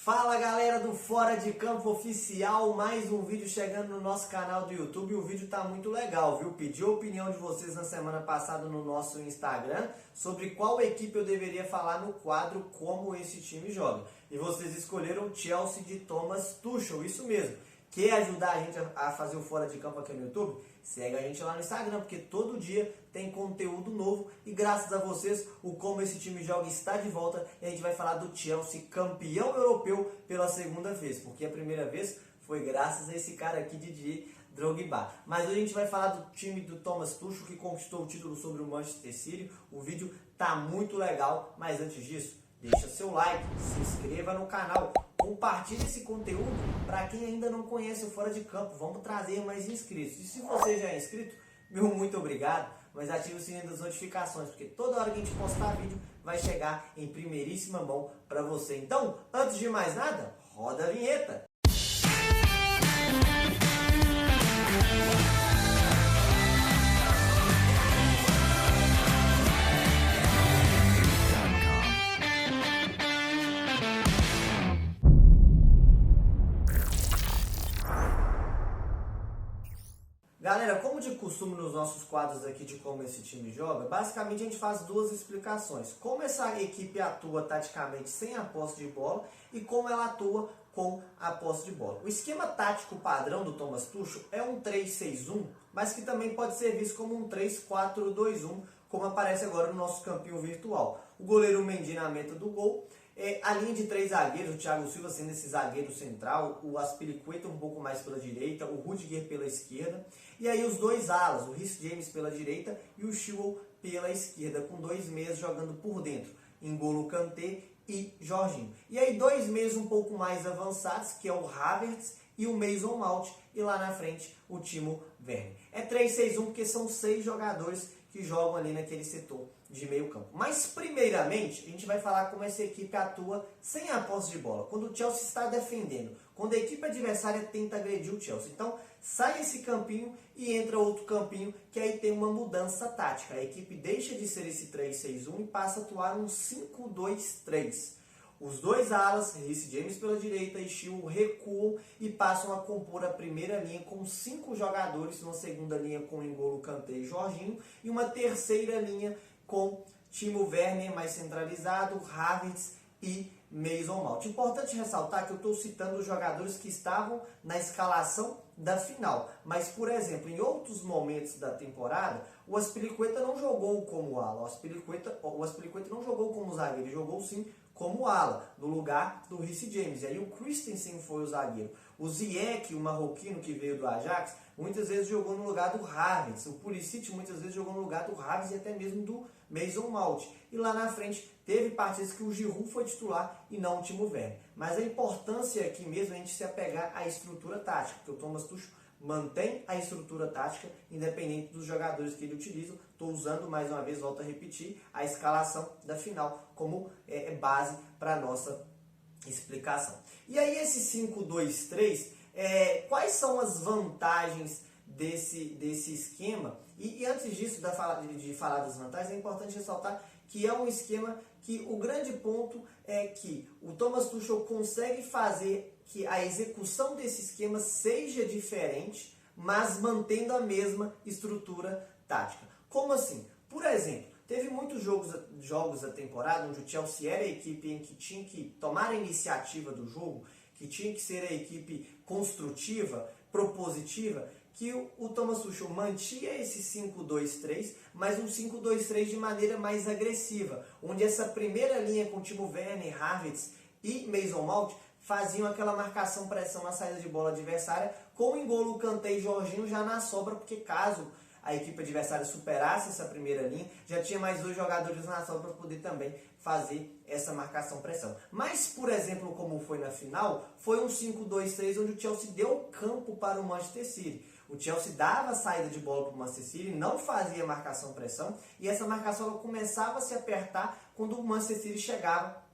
Fala galera do Fora de Campo Oficial, mais um vídeo chegando no nosso canal do YouTube. O vídeo tá muito legal, viu? Pedi a opinião de vocês na semana passada no nosso Instagram sobre qual equipe eu deveria falar no quadro Como Esse Time Joga. E vocês escolheram o Chelsea de Thomas Tuchel, isso mesmo. Quer ajudar a gente a fazer o Fora de Campo aqui no YouTube? Segue a gente lá no Instagram, porque todo dia tem conteúdo novo e graças a vocês o Como Esse Time Joga está de volta e a gente vai falar do Chelsea campeão europeu pela segunda vez, porque a primeira vez foi graças a esse cara aqui, Didier Drogba. Mas hoje a gente vai falar do time do Thomas Tuchel que conquistou o título sobre o Manchester City. O vídeo tá muito legal, mas antes disso, deixa seu like, se inscreva no canal, compartilhe esse conteúdo para quem ainda não conhece o Fora de Campo. Vamos trazer mais inscritos. E se você já é inscrito, meu muito obrigado, mas ative o sininho das notificações, porque toda hora que a gente postar vídeo vai chegar em primeiríssima mão para você. Então, antes de mais nada, roda a vinheta. Galera, como de costume nos nossos quadros aqui de Como Esse Time Joga, basicamente a gente faz duas explicações. Como essa equipe atua taticamente sem a posse de bola e como ela atua com a posse de bola. O esquema tático padrão do Thomas Tuchel é um 3-6-1, mas que também pode ser visto como um 3-4-2-1, como aparece agora no nosso campinho virtual. O goleiro Mendy na meta do gol. A linha de três zagueiros, o Thiago Silva sendo esse zagueiro central, o Azpilicueta um pouco mais pela direita, o Rudiger pela esquerda, e aí os dois alas, o Reece James pela direita e o Chilwell pela esquerda, com dois meias jogando por dentro, N'Golo Kanté e Jorginho. E aí dois meias um pouco mais avançados, que é o Havertz e o Mason Mount, e lá na frente o Timo Werner. É 3-6-1 porque são 6 jogadores que jogam ali naquele setor de meio campo. Mas primeiramente a gente vai falar como essa equipe atua sem a posse de bola, quando o Chelsea está defendendo, quando a equipe adversária tenta agredir o Chelsea. Então sai esse campinho e entra outro campinho, que aí tem uma mudança tática. A equipe deixa de ser esse 3-6-1 e passa a atuar um 5-2-3. Os dois alas, Reece James pela direita e Chilwell, recuam e passam a compor a primeira linha com 5 jogadores, uma segunda linha com N'Golo Kanté e Jorginho, e uma terceira linha com Timo Werner mais centralizado, Havertz e Mason Mount. Importante ressaltar que eu estou citando os jogadores que estavam na escalação da final, mas, por exemplo, em outros momentos da temporada, o Azpilicueta não jogou como ala, o Azpilicueta não jogou como zagueiro, ele jogou sim como ala, no lugar do Reece James. E aí o Christensen foi o zagueiro. O Ziyech, o marroquino que veio do Ajax, muitas vezes jogou no lugar do Havertz. O Pulisic muitas vezes jogou no lugar do Havertz e até mesmo do Mason Mount. E lá na frente teve partidas que o Giroud foi titular e não o Timo Werner. Mas a importância aqui mesmo é a gente se apegar à estrutura tática, porque o Thomas Tuchel mantém a estrutura tática, independente dos jogadores que ele utiliza. Estou usando, mais uma vez, volto a repetir, a escalação da final como base para a nossa explicação. E aí esse 5-2-3, quais são as vantagens desse esquema? E antes disso, de falar das vantagens, é importante ressaltar que é um esquema que o grande ponto é que o Thomas Tuchel consegue fazer que a execução desse esquema seja diferente, mas mantendo a mesma estrutura tática. Como assim? Por exemplo, teve muitos jogos da temporada onde o Chelsea era a equipe em que tinha que tomar a iniciativa do jogo, que tinha que ser a equipe construtiva, propositiva, que o Thomas Tuchel mantinha esse 5-2-3, mas um 5-2-3 de maneira mais agressiva, onde essa primeira linha com Timo Werner, Havertz e Mason Mount faziam aquela marcação-pressão na saída de bola adversária, com o N'Golo Kanté e Jorginho já na sobra, porque caso a equipe adversária superasse essa primeira linha, já tinha mais 2 jogadores na sobra para poder também fazer essa marcação-pressão. Mas, por exemplo, como foi na final, foi um 5-2-3 onde o Chelsea deu campo para o Manchester City. O Chelsea dava a saída de bola para o Manchester City, não fazia marcação-pressão, e essa marcação ela começava a se apertar quando o Manchester City chegava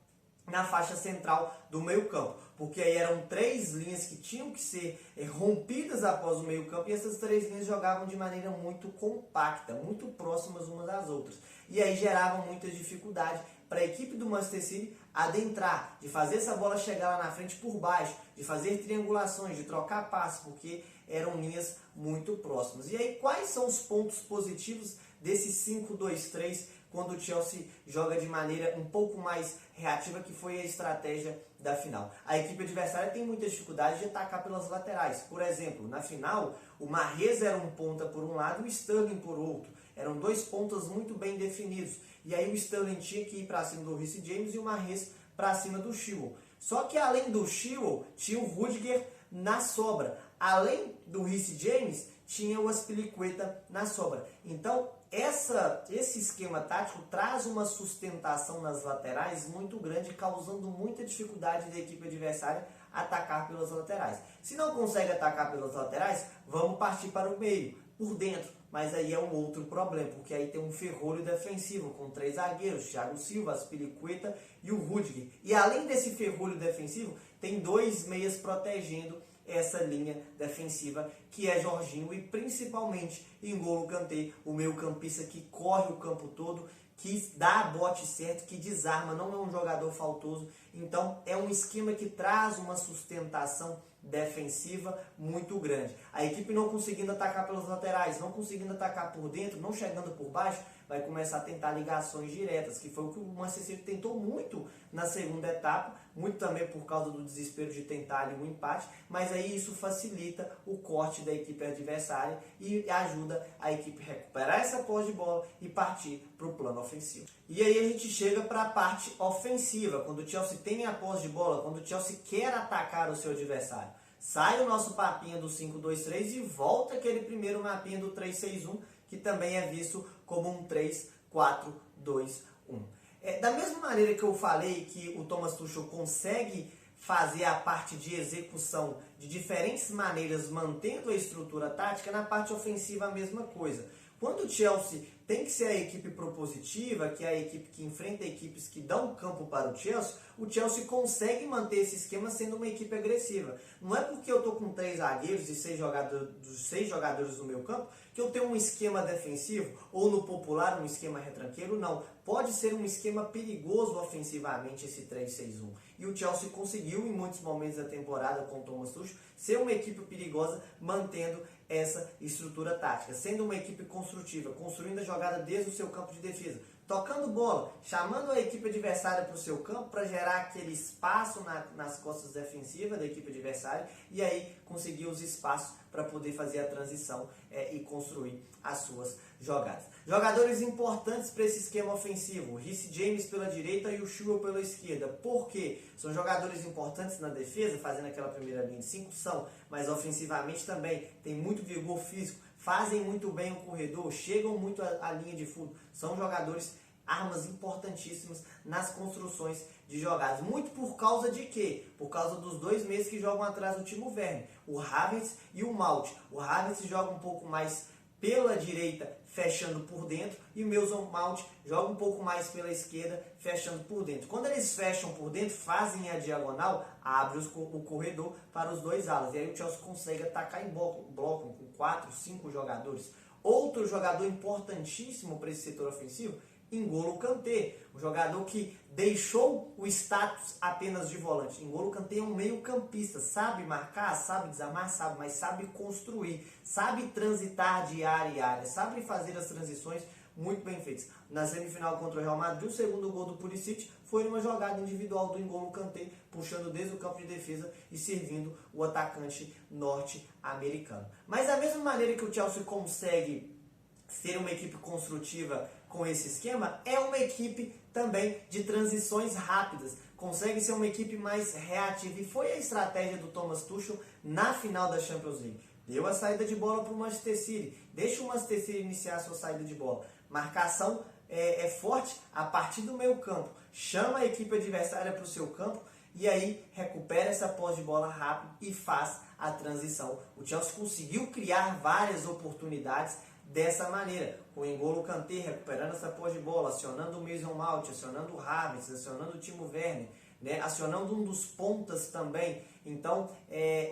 na faixa central do meio campo, porque aí eram 3 linhas que tinham que ser rompidas após o meio campo, e essas 3 linhas jogavam de maneira muito compacta, muito próximas umas das outras, e aí geravam muita dificuldade para a equipe do Manchester City adentrar, de fazer essa bola chegar lá na frente por baixo, de fazer triangulações, de trocar passes, porque eram linhas muito próximas. E aí, quais são os pontos positivos desse 5-2-3 quando o Chelsea joga de maneira um pouco mais reativa, que foi a estratégia da final? A equipe adversária tem muita dificuldade de atacar pelas laterais. Por exemplo, na final, o Mahrez era um ponta por um lado e o Sterling por outro. Eram dois pontas muito bem definidos. E aí o Sterling tinha que ir para cima do Reece James e o Mahrez para cima do Chilwell. Só que além do Chilwell, tinha o Rudiger na sobra. Além do Reece James, tinha o Azpilicueta na sobra. Então, esse esquema tático traz uma sustentação nas laterais muito grande, causando muita dificuldade da equipe adversária atacar pelas laterais. Se não consegue atacar pelas laterais, vamos partir para o meio, por dentro. Mas aí é um outro problema, porque aí tem um ferrolho defensivo com 3 zagueiros, Thiago Silva, Azpilicueta e o Rudiger. E além desse ferrolho defensivo, tem 2 meias protegendo essa linha defensiva, que é Jorginho e principalmente N'Golo Kanté, o meio-campista que corre o campo todo, que dá bote certo, que desarma, não é um jogador faltoso. Então é um esquema que traz uma sustentação defensiva muito grande. A equipe não conseguindo atacar pelas laterais, não conseguindo atacar por dentro, não chegando por baixo, vai começar a tentar ligações diretas, que foi o que o Manchester City tentou muito na segunda etapa, muito também por causa do desespero de tentar ali um empate, mas aí isso facilita o corte da equipe adversária e ajuda a equipe a recuperar essa posse de bola e partir para o plano ofensivo. E aí a gente chega para a parte ofensiva, quando o Chelsea tem a posse de bola, quando o Chelsea quer atacar o seu adversário. Sai o nosso papinha do 5-2-3 e volta aquele primeiro mapinha do 3-6-1, que também é visto como um 3-4-2-1. Da mesma maneira que eu falei que o Thomas Tuchel consegue fazer a parte de execução de diferentes maneiras, mantendo a estrutura tática, na parte ofensiva a mesma coisa. Quando o Chelsea tem que ser a equipe propositiva, que é a equipe que enfrenta equipes que dão campo para o Chelsea consegue manter esse esquema sendo uma equipe agressiva. Não é porque eu estou com 3 zagueiros e 6 jogadores no meu campo que eu tenho um esquema defensivo, ou no popular um esquema retranqueiro, não. Pode ser um esquema perigoso ofensivamente esse 3-6-1. E o Chelsea conseguiu, em muitos momentos da temporada com o Thomas Tuchel, ser uma equipe perigosa, mantendo essa estrutura tática, sendo uma equipe construtiva, construindo a jogada desde o seu campo de defesa, tocando bola, chamando a equipe adversária para o seu campo para gerar aquele espaço nas costas defensivas da equipe adversária e aí conseguir os espaços para poder fazer a transição e construir as suas jogadas. Jogadores importantes para esse esquema ofensivo: o Reece James pela direita e o Chilwell pela esquerda. Por quê? São jogadores importantes na defesa, fazendo aquela primeira linha de 5, são, mas ofensivamente também tem muito vigor físico, fazem muito bem o corredor, chegam muito à linha de fundo. São jogadores, armas importantíssimas nas construções de jogadas. Muito por causa de quê? Por causa dos 2 meses que jogam atrás do Timo Werner, o Havertz e o Mount. O Havertz joga um pouco mais pela direita, fechando por dentro, e o Mason Mount joga um pouco mais pela esquerda, fechando por dentro. Quando eles fecham por dentro, fazem a diagonal, abre o corredor para os 2 alas, e aí o Chelsea consegue atacar em bloco com 4, 5 jogadores. Outro jogador importantíssimo para esse setor ofensivo, N'Golo Kanté, um jogador que deixou o status apenas de volante. N'Golo Kanté é um meio-campista, sabe marcar, sabe desarmar, sabe, mas sabe construir, sabe transitar de área em área, sabe fazer as transições muito bem feitas. Na semifinal contra o Real Madrid, o segundo gol do Pulisic foi uma jogada individual do N'Golo Kanté, puxando desde o campo de defesa e servindo o atacante norte-americano. Mas da mesma maneira que o Chelsea consegue ser uma equipe construtiva com esse esquema, é uma equipe também de transições rápidas, consegue ser uma equipe mais reativa, e foi a estratégia do Thomas Tuchel na final da Champions League. Deu a saída de bola para o Manchester City, deixa o Manchester City iniciar a sua saída de bola, marcação é forte a partir do meio campo, chama a equipe adversária para o seu campo e aí recupera essa posse de bola rápido e faz a transição. O Chelsea conseguiu criar várias oportunidades dessa maneira, com o N'Golo Kanté recuperando essa posse de bola, acionando o Mason Mount, acionando o Havertz, acionando o Timo Werner, né, acionando um dos pontas também. Então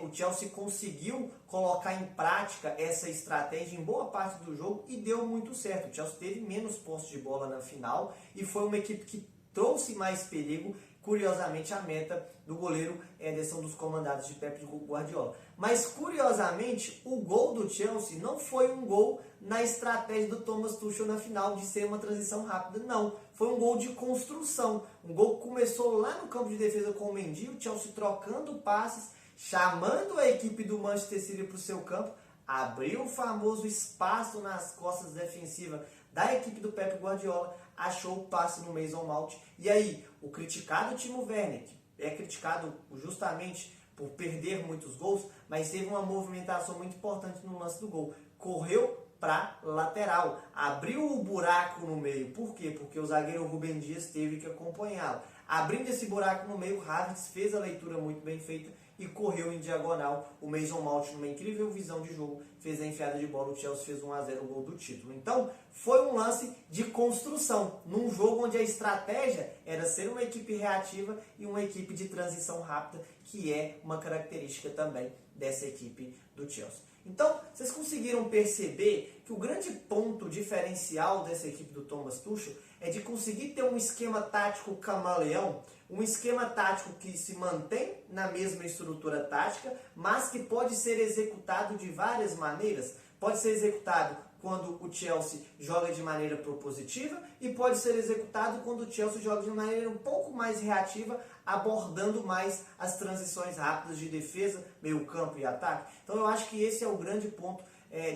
o Chelsea conseguiu colocar em prática essa estratégia em boa parte do jogo e deu muito certo. O Chelsea teve menos posse de bola na final e foi uma equipe que trouxe mais perigo, curiosamente, a meta do goleiro Ederson dos comandados de Pep Guardiola. Mas, curiosamente, o gol do Chelsea não foi um gol na estratégia do Thomas Tuchel na final de ser uma transição rápida, não. Foi um gol de construção. Um gol que começou lá no campo de defesa com o Mendy, o Chelsea trocando passes, chamando a equipe do Manchester City para o seu campo, abriu o famoso espaço nas costas defensivas da equipe do Pep Guardiola, achou o passe no Mason Mount. E aí, o criticado Timo Werner, que é criticado justamente por perder muitos gols, mas teve uma movimentação muito importante no lance do gol. Correu para lateral, abriu o buraco no meio. Por quê? Porque o zagueiro Rúben Dias teve que acompanhá-lo. Abrindo esse buraco no meio, Havertz fez a leitura muito bem feita e correu em diagonal. O Mason Mount, numa incrível visão de jogo, fez a enfiada de bola. O Chelsea fez 1-0 o gol do título. Então, foi um lance de construção, num jogo onde a estratégia era ser uma equipe reativa e uma equipe de transição rápida, que é uma característica também dessa equipe do Chelsea. Então, vocês conseguiram perceber que o grande ponto diferencial dessa equipe do Thomas Tuchel é de conseguir ter um esquema tático camaleão, um esquema tático que se mantém na mesma estrutura tática, mas que pode ser executado de várias maneiras. Pode ser executado quando o Chelsea joga de maneira propositiva e pode ser executado quando o Chelsea joga de maneira um pouco mais reativa, abordando mais as transições rápidas de defesa, meio campo e ataque. Então eu acho que esse é o grande ponto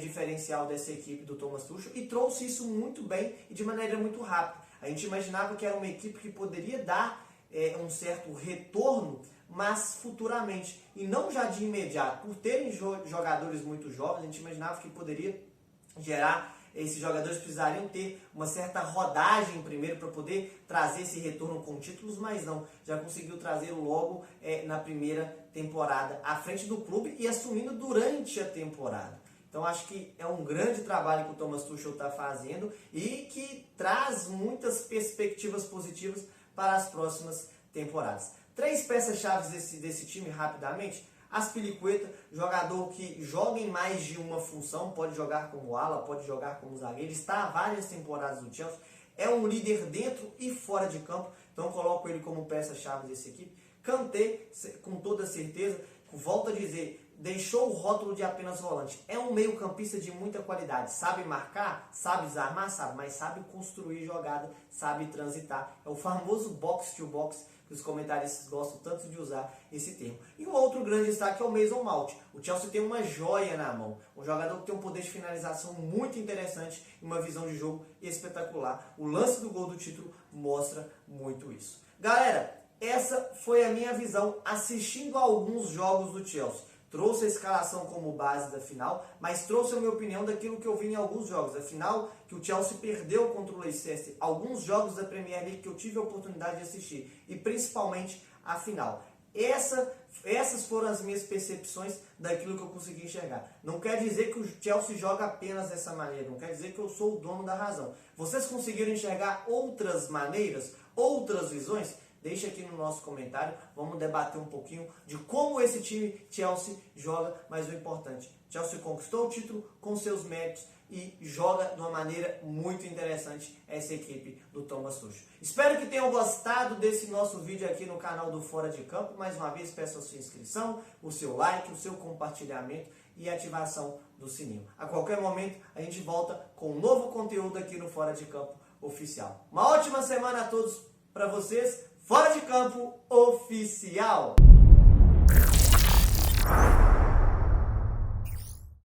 diferencial dessa equipe do Thomas Tuchel e trouxe isso muito bem e de maneira muito rápida. A gente imaginava que era uma equipe que poderia dar um certo retorno, mas futuramente, e não já de imediato. Por terem jogadores muito jovens, a gente imaginava que poderia gerar, esses jogadores precisariam ter uma certa rodagem primeiro para poder trazer esse retorno com títulos, mas não, já conseguiu trazer logo na primeira temporada à frente do clube e assumindo durante a temporada. Então acho que é um grande trabalho que o Thomas Tuchel está fazendo e que traz muitas perspectivas positivas para as próximas temporadas. 3 peças-chave desse time rapidamente. Azpilicueta, jogador que joga em mais de uma função, pode jogar como ala, pode jogar como zagueiro, está há várias temporadas no Chelsea, é um líder dentro e fora de campo, então coloco ele como peça-chave dessa equipe. Kanté, com toda certeza, volto a dizer, deixou o rótulo de apenas volante. É um meio-campista de muita qualidade. Sabe marcar, sabe desarmar, sabe, mas sabe construir jogada, sabe transitar. É o famoso box-to-box que os comentaristas gostam tanto de usar esse termo. E um outro grande destaque é o Mason Mount. O Chelsea tem uma joia na mão. Um jogador que tem um poder de finalização muito interessante e uma visão de jogo espetacular. O lance do gol do título mostra muito isso. Galera, essa foi a minha visão assistindo a alguns jogos do Chelsea. Trouxe a escalação como base da final, mas trouxe a minha opinião daquilo que eu vi em alguns jogos. A final que o Chelsea perdeu contra o Leicester, alguns jogos da Premier League que eu tive a oportunidade de assistir, e principalmente a final. Essas foram as minhas percepções daquilo que eu consegui enxergar. Não quer dizer que o Chelsea joga apenas dessa maneira, não quer dizer que eu sou o dono da razão. Vocês conseguiram enxergar outras maneiras, outras visões? Deixa aqui no nosso comentário, vamos debater um pouquinho de como esse time Chelsea joga, mas o importante, Chelsea conquistou o título com seus méritos e joga de uma maneira muito interessante essa equipe do Thomas Tuchel. Espero que tenham gostado desse nosso vídeo aqui no canal do Fora de Campo. Mais uma vez peço a sua inscrição, o seu like, o seu compartilhamento e ativação do sininho. A qualquer momento a gente volta com um novo conteúdo aqui no Fora de Campo Oficial. Uma ótima semana a todos para vocês. Fora de Campo Oficial!